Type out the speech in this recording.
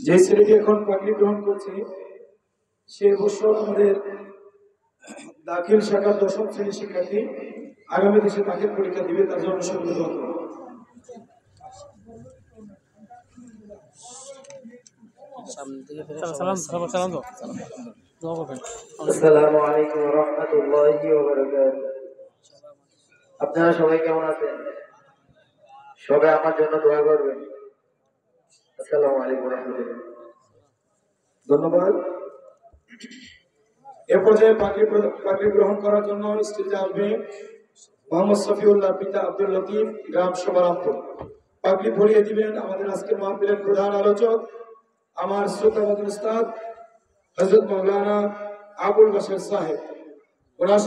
যে ছেলেটি এখন পাগড়ি গ্রহণ করছে সে অবশ্য আমাদের দাখিল শাখার 10ম শ্রেণীর শিক্ষার্থী। আগামী দেশে দাখিল পরীক্ষা দিবে, তার জন্য সকলে দোয়া করুন। আসসালামু আলাইকুম ওয়া রাহমাতুল্লাহি ওয়া বারাকাতুহু। আপনারা সবাই কেমন আছেন? সবাই আমার জন্য দোয়া করবেন। আসসালামু আলাইকুম ওয়া রাহমাতুল্লাহ। ধন্যবাদ। এ পর্যায়ে পাগড়ি গ্রহণ করার জন্য স্টেজে আসবে মোহাম্মদ শফিউল্লাহ পিতা আব্দুল লতিফ, গ্রাম সবারামপুর। পাগড়ি পরিয়ে দিবেন আমাদের আজকের মাহফিলের প্রধান আলোচক, আমার শ্রোতাবাদী উস্তাদ হযরত মাওলানা আবুল বাশার সাহেব।